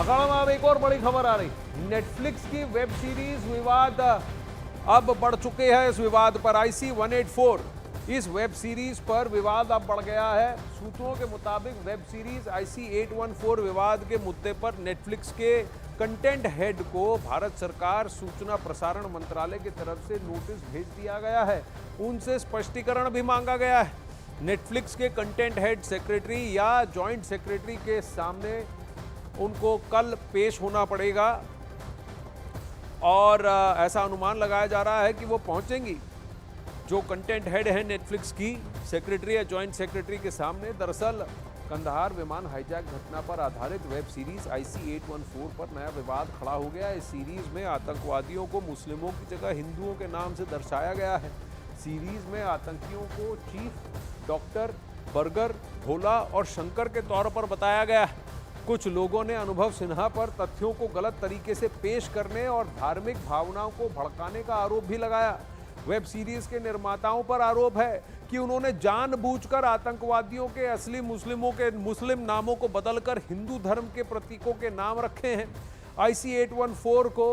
अखाड़ा में अब एक और बड़ी खबर आ रही। नेटफ्लिक्स की वेब सीरीज विवाद अब बढ़ चुके हैं। इस विवाद पर IC 184 इस वेब सीरीज पर विवाद अब बढ़ गया है। सूत्रों के मुताबिक वेब सीरीज IC 814 विवाद के मुद्दे पर नेटफ्लिक्स के कंटेंट हेड को भारत सरकार सूचना प्रसारण मंत्रालय की तरफ से नोटिस भेज दिया गया है। उनसे स्पष्टीकरण भी मांगा गया है। नेटफ्लिक्स के कंटेंट हेड सेक्रेटरी या जॉइंट सेक्रेटरी के सामने उनको कल पेश होना पड़ेगा और ऐसा अनुमान लगाया जा रहा है कि वो पहुंचेंगी। जो कंटेंट हेड है नेटफ्लिक्स की सेक्रेटरी या जॉइंट सेक्रेटरी के सामने। दरअसल कंदहार विमान हाईजैक घटना पर आधारित वेब सीरीज IC 814 पर नया विवाद खड़ा हो गया। इस सीरीज में आतंकवादियों को मुस्लिमों की जगह हिंदुओं के नाम से दर्शाया गया है। सीरीज में आतंकियों को चीफ, डॉक्टर, बर्गर, भोला और शंकर के तौर पर बताया गया है। कुछ लोगों ने अनुभव सिन्हा पर तथ्यों को गलत तरीके से पेश करने और धार्मिक भावनाओं को भड़काने का आरोप भी लगाया। वेब सीरीज के निर्माताओं पर आरोप है कि उन्होंने जानबूझकर आतंकवादियों के असली मुस्लिमों के मुस्लिम नामों को बदलकर हिंदू धर्म के प्रतीकों के नाम रखे हैं। IC 814 को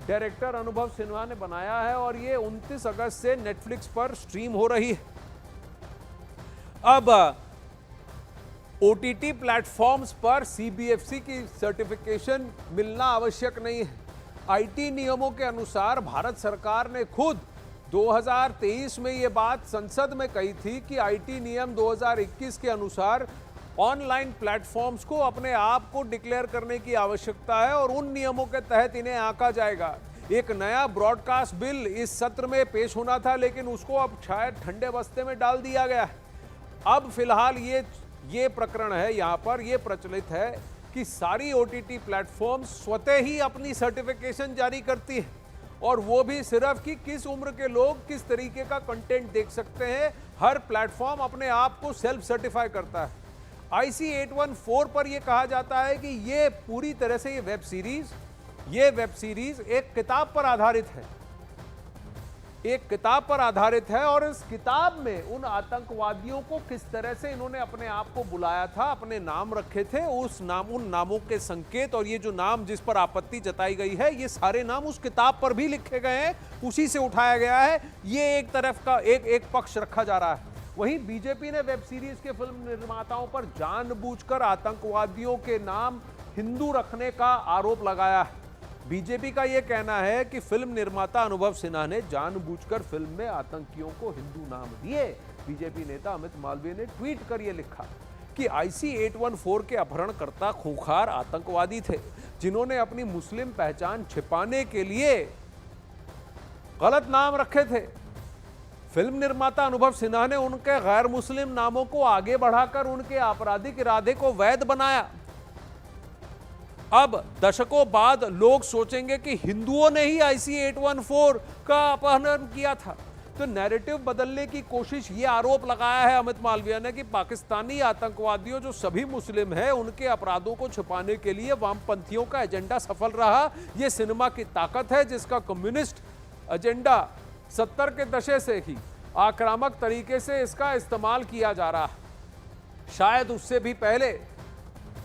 डायरेक्टर अनुभव सिन्हा ने बनाया है और ये 29 अगस्त से नेटफ्लिक्स पर स्ट्रीम हो रही है। अब OTT प्लेटफॉर्म्स पर CBFC की सर्टिफिकेशन मिलना आवश्यक नहीं है। IT नियमों के अनुसार भारत सरकार ने खुद 2023 में ये बात संसद में कही थी कि IT नियम 2021 के अनुसार ऑनलाइन प्लेटफॉर्म्स को अपने आप को डिक्लेयर करने की आवश्यकता है और उन नियमों के तहत इन्हें आंका जाएगा। एक नया ब्रॉडकास्ट बिल इस सत्र में पेश होना था, लेकिन उसको अब शायद ठंडे बस्ते में डाल दिया गया है। अब फिलहाल ये प्रकरण है, यहां पर यह प्रचलित है कि सारी OTT प्लेटफॉर्म स्वतः ही अपनी सर्टिफिकेशन जारी करती है और वो भी सिर्फ कि किस उम्र के लोग किस तरीके का कंटेंट देख सकते हैं। हर प्लेटफॉर्म अपने आप को सेल्फ सर्टिफाई करता है। IC 814 पर यह कहा जाता है कि ये पूरी तरह से ये वेब सीरीज एक किताब पर आधारित है, एक किताब पर आधारित है और इस किताब में उन आतंकवादियों को किस तरह से इन्होंने अपने आप को बुलाया था, अपने नाम रखे थे, उन नामों के संकेत और ये जो नाम जिस पर आपत्ति जताई गई है, ये सारे नाम उस किताब पर भी लिखे गए हैं, उसी से उठाया गया है। ये एक तरफ का एक पक्ष रखा जा रहा है। वहीं बीजेपी ने वेब सीरीज के फिल्म निर्माताओं पर जानबूझकर आतंकवादियों के नाम हिंदू रखने का आरोप लगाया है। बीजेपी का यह कहना है कि फिल्म निर्माता अनुभव सिन्हा ने जानबूझकर फिल्म में आतंकियों को हिंदू नाम दिए। बीजेपी नेता अमित मालवीय ने ट्वीट कर यह लिखा कि IC 814 के अपहरणकर्ता खूंखार आतंकवादी थे, जिन्होंने अपनी मुस्लिम पहचान छिपाने के लिए गलत नाम रखे थे। फिल्म निर्माता अनुभव सिन्हा ने उनके गैर मुस्लिम नामों को आगे बढ़ाकर उनके आपराधिक इरादे को वैध बनाया। अब दशकों बाद लोग सोचेंगे कि हिंदुओं ने ही IC 814 का अपहरण किया था। तो नैरेटिव बदलने की कोशिश, ये आरोप लगाया है अमित मालवीय ने कि पाकिस्तानी आतंकवादियों जो सभी मुस्लिम हैं, उनके अपराधों को छुपाने के लिए वामपंथियों का एजेंडा सफल रहा। ये सिनेमा की ताकत है, जिसका कम्युनिस्ट एजेंडा 70 के दशक से ही आक्रामक तरीके से इसका इस्तेमाल किया जा रहा है। शायद उससे भी पहले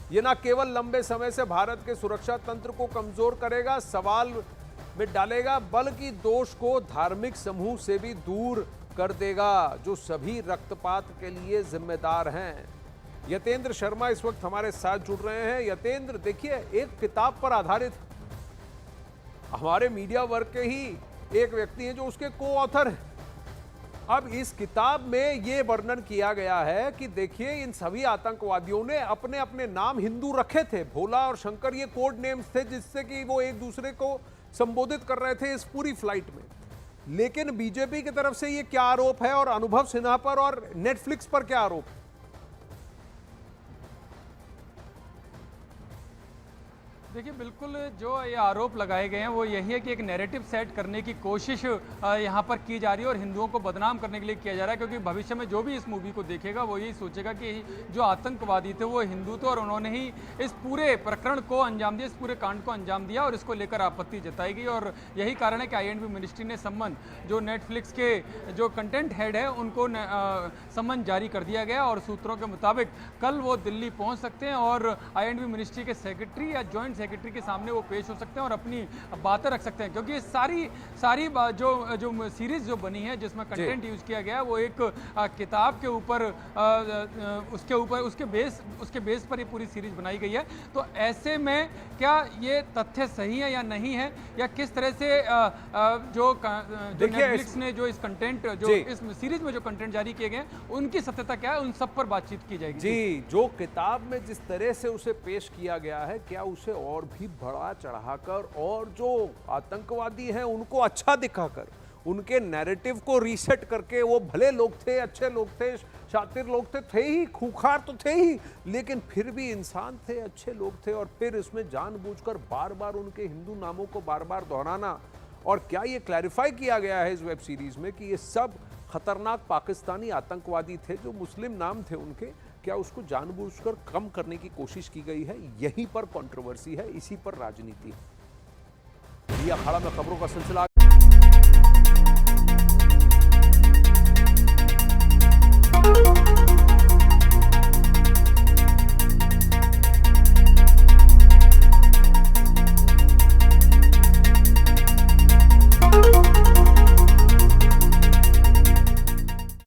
ये न केवल लंबे समय से भारत के सुरक्षा तंत्र को कमजोर करेगा, सवाल में डालेगा, बल्कि दोष को धार्मिक समूह से भी दूर कर देगा, जो सभी रक्तपात के लिए जिम्मेदार हैं। यतेंद्र शर्मा इस वक्त हमारे साथ जुड़ रहे हैं। यतेंद्र, देखिए, एक किताब पर आधारित हमारे मीडिया वर्ग के ही एक व्यक्ति हैं जो उसके को ऑथर हैं। अब इस किताब में यह वर्णन किया गया है कि देखिए, इन सभी आतंकवादियों ने अपने अपने नाम हिंदू रखे थे। भोला और शंकर ये कोड नेम्स थे, जिससे कि वो एक दूसरे को संबोधित कर रहे थे इस पूरी फ्लाइट में। लेकिन बीजेपी की तरफ से ये क्या आरोप है और अनुभव सिन्हा पर और नेटफ्लिक्स पर क्या आरोप है? देखिए, बिल्कुल जो ये आरोप लगाए गए हैं वो यही है कि एक नैरेटिव सेट करने की कोशिश यहाँ पर की जा रही है और हिंदुओं को बदनाम करने के लिए किया जा रहा है, क्योंकि भविष्य में जो भी इस मूवी को देखेगा वो यही सोचेगा कि जो आतंकवादी थे वो हिंदू थे और उन्होंने ही इस पूरे प्रकरण को अंजाम दिया, इस पूरे कांड को अंजाम दिया और इसको लेकर आपत्ति जताई गई। और यही कारण है कि IND मिनिस्ट्री ने सम्मन जो नेटफ्लिक्स के जो कंटेंट हेड है उनको सम्मन जारी कर दिया गया और सूत्रों के मुताबिक कल वो दिल्ली पहुँच सकते हैं और IND मिनिस्ट्री के सेक्रेटरी या जॉइंट सेक्रेटरी के सामने वो पेश हो सकते हैं और अपनी बातें रख सकते हैं, क्योंकि ये सारी जो सीरीज जो बनी है जिसमें कंटेंट यूज किया गया है वो एक किताब के ऊपर उसके बेस पर ये पूरी सीरीज बनाई गई है। तो ऐसे में क्या ये तथ्य सही है या नहीं है, या किस तरह से जो नेटफ्लिक्स ने जो इस कंटेंट जो इस सीरीज में जो कंटेंट जारी किए गए उनकी सत्यता क्या है, उन सब पर बातचीत की जाएगी। जी, जो किताब में जिस तरह से उसे पेश किया गया है, क्या उसे और भी बढ़ा चढ़ाकर और जो आतंकवादी हैं उनको अच्छा दिखाकर, उनके नैरेटिव को रीसेट करके, वो भले लोग थे, अच्छे लोग थे, शातिर लोग थे ही, खूंखार तो थे ही, लेकिन फिर भी इंसान थे, अच्छे लोग थे, और फिर इसमें जानबूझकर बार बार उनके हिंदू नामों को बार बार दोहराना। और क्या ये क्लैरिफाई किया गया है इस वेब सीरीज में कि ये सब खतरनाक पाकिस्तानी आतंकवादी थे जो मुस्लिम नाम थे उनके, क्या उसको जानबूझकर कम करने की कोशिश की गई है? यहीं पर कंट्रोवर्सी है, इसी पर राजनीति है। ये अखाड़ा में खबरों का सिलसिला